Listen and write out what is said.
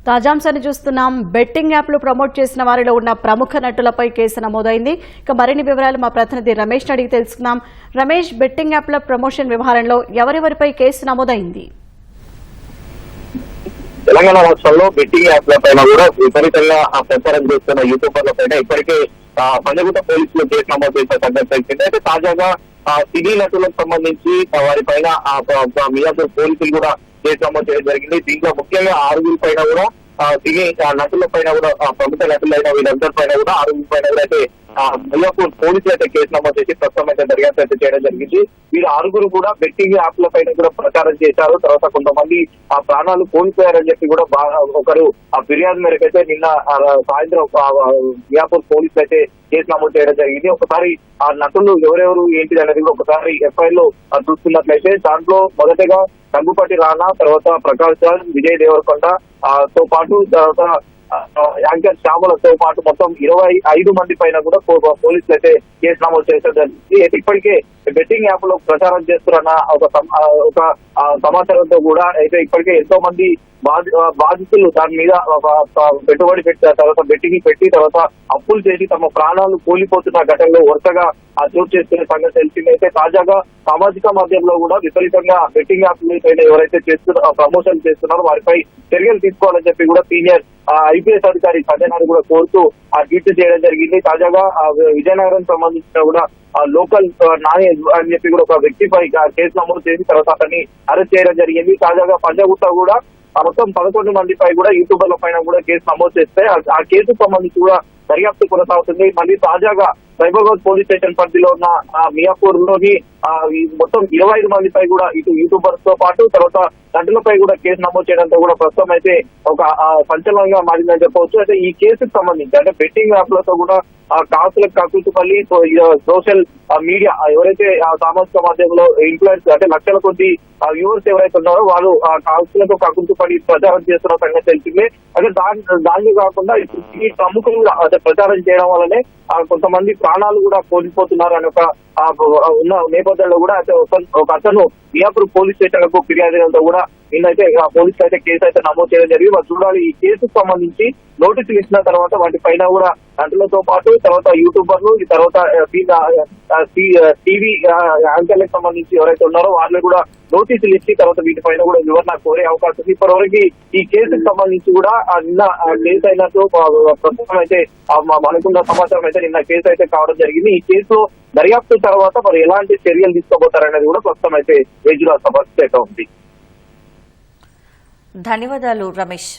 తాజాంశాన్ని చూస్తున్నాం. బెట్టింగ్ యాప్లు ప్రమోట్ చేసిన వారిలో ఉన్న ప్రముఖ నటులపై కేసు నమోదైంది. ఇక మరిన్ని వివరాలు మా ప్రతినిధి రమేష్ అడిగి తెలుసుకుందాం. రమేష్, బెట్టింగ్ యాప్ల ప్రమోషన్ వ్యవహారంలో ఎవరెవరిపై కేసు నమోదైంది? తెలంగాణ రాష్ట్రంలో బెట్టింగ్ యాప్ల పైన కూడా విపరీతంగా ప్రచారం చేస్తున్న యూట్యూబర్ల పైన ఇప్పటికే పంజగుట్ట పోలీసులు కేసు నమోదు చేసిన సంగతి తెలిసింది. అయితే తాజాగా సినీ నటులకు సంబంధించి వారి పైన మియాపూర్ పోలీసులు కూడా కేసు నమోదు చేయడం జరిగింది. దీంట్లో ముఖ్యంగా 6 పైన కూడా సినీ నటుల పైన కూడా ప్రముఖ నటులైన వీరందరి పైన కూడా 6 పైన కూడా అయితే మియాపూర్ పోలీసులు అయితే కేసు నమోదు చేసి ప్రస్తుతం అయితే దర్యాప్తు అయితే చేయడం జరిగింది. వీరు 6 కూడా బెట్టింగ్ యాప్ల పైన కూడా ప్రచారం చేశారు. తర్వాత కొంతమంది ప్రాణాలు కోల్పోయారని చెప్పి కూడా ఒకరు ఫిర్యాదు మేరకు అయితే నిన్న సాయంత్రం మియాపూర్ పోలీసులు అయితే కేసు నమోదు చేయడం జరిగింది. ఒకసారి ఆ నటులు ఎవరెవరు ఏంటిది అనేది కూడా ఒకసారి ఎఫ్ఐఆర్ లో చూస్తున్నట్లయితే దాంట్లో మొదటగా దగ్గుపాటి రానా, తర్వాత ప్రకాష్ రాజ్, విజయ్ దేవరకొండ తో పాటు తర్వాత యాంకర్ శ్యామలతో పాటు మొత్తం 25 మంది పైన కూడా పోలీసులు అయితే కేసు నమోదు చేశారు. ఇప్పటికే బెట్టింగ్ యాప్ లో ప్రచారం చేస్తున్న ఒక సమాచారంతో కూడా అయితే ఇప్పటికే ఎంతో మంది బాధితులు దాని మీద పెట్టుబడి పెట్టారు, తర్వాత బెట్టింగ్ పెట్టి తర్వాత అప్పులు చేసి తమ ప్రాణాలు కూలిపోతున్న ఘటనలో వరుసగా చోటు చేస్తున్న సంగతి తెలిసింది. అయితే తాజాగా సామాజిక మాధ్యమంలో కూడా విపరీతంగా బెట్టింగ్ యాప్ పైన ఎవరైతే ప్రమోషన్ చేస్తున్నారో వారిపై చర్యలు తీసుకోవాలని చెప్పి కూడా సీనియర్ ఐపీఎస్ అధికారి సంజయ్ కూడా కోరుతూ ట్వీట్ చేయడం జరిగింది. తాజాగా విజయనగరం సంబంధించిన కూడా లోకల్ నాని అని చెప్పి కూడా ఒక వ్యక్తిపై కేసు నమోదు చేసి తర్వాత అతన్ని అరెస్ట్ చేయడం జరిగింది. తాజాగా పంజగుట్ట కూడా మొత్తం 11 మందిపై కూడా యూట్యూబర్ల పైన కూడా కేసు నమోదు చేస్తే ఆ కేసుకు సంబంధించి కూడా దర్యాప్తు కొనసాగుతుంది. మళ్ళీ తాజాగా సైబరాబాద్ పోలీస్ స్టేషన్ పరిధిలో ఉన్న మియాపూర్ లోని మొత్తం 25 మందిపై కూడా ఇటు యూట్యూబర్స్ తో పాటు తర్వాత నటులపై కూడా కేసు నమోదు చేయడంతో కూడా ప్రస్తుతం అయితే ఒక సంచలనంగా మారిందని చెప్పవచ్చు. అయితే ఈ కేసుకు సంబంధించి అంటే బెట్టింగ్ యాప్లతో కూడా కాసులకు కక్కుతుపల్లి సోషల్ మీడియా ఎవరైతే సామాజిక మాధ్యమంలో ఇన్ఫ్లుయెన్స్ అంటే లక్షల కొద్ది వ్యూవర్స్ ఎవరైతే ఉన్నారో వాళ్ళు కాసులకు కక్కుతుపల్లి ప్రచారం చేస్తున్న సంగతి తెలిసిందే. అంటే దాన్ని కాకుండా ఈ ప్రముఖులు కూడా అంటే ప్రచారం చేయడం వల్లనే కొంతమంది ప్రాణాలు కూడా కోల్పోతున్నారు అని ఒక ఉన్న నేపథ్యంలో కూడా అయితే ఒక అతను మియాపూర్ పోలీస్ స్టేషన్ కు ఫిర్యాదు కూడా నిన్నైతే పోలీసులు అయితే కేసు అయితే నమోదు చేయడం జరిగింది. మరి చూడాలి ఈ కేసుకు సంబంధించి నోటీసులు ఇచ్చిన తర్వాత వాటి పైన కూడా నటులతో పాటు తర్వాత యూట్యూబర్లు తర్వాత టీవీ యాంకర్లకు సంబంధించి ఎవరైతే ఉన్నారో వాళ్ళు కూడా నోటీసులు ఇచ్చి తర్వాత వీటిపైన కూడా వివరణ కోరే అవకాశం ఉంది. ఇప్పటివరకు ఈ కేసుకు సంబంధించి కూడా నిన్న కేసు అయినట్టు ప్రస్తుతం అయితే మనకున్న సమాచారం అయితే నిన్న కేసు అయితే కావడం జరిగింది. ఈ కేసులో దర్యాప్తు తర్వాత మరి ఎలాంటి చర్యలు తీసుకోబోతారనేది కూడా ప్రస్తుతం అయితే వేచి చూడాల్సిన పరిస్థితి అయితే ఉంది. ధన్యవాదాలు రమేష్.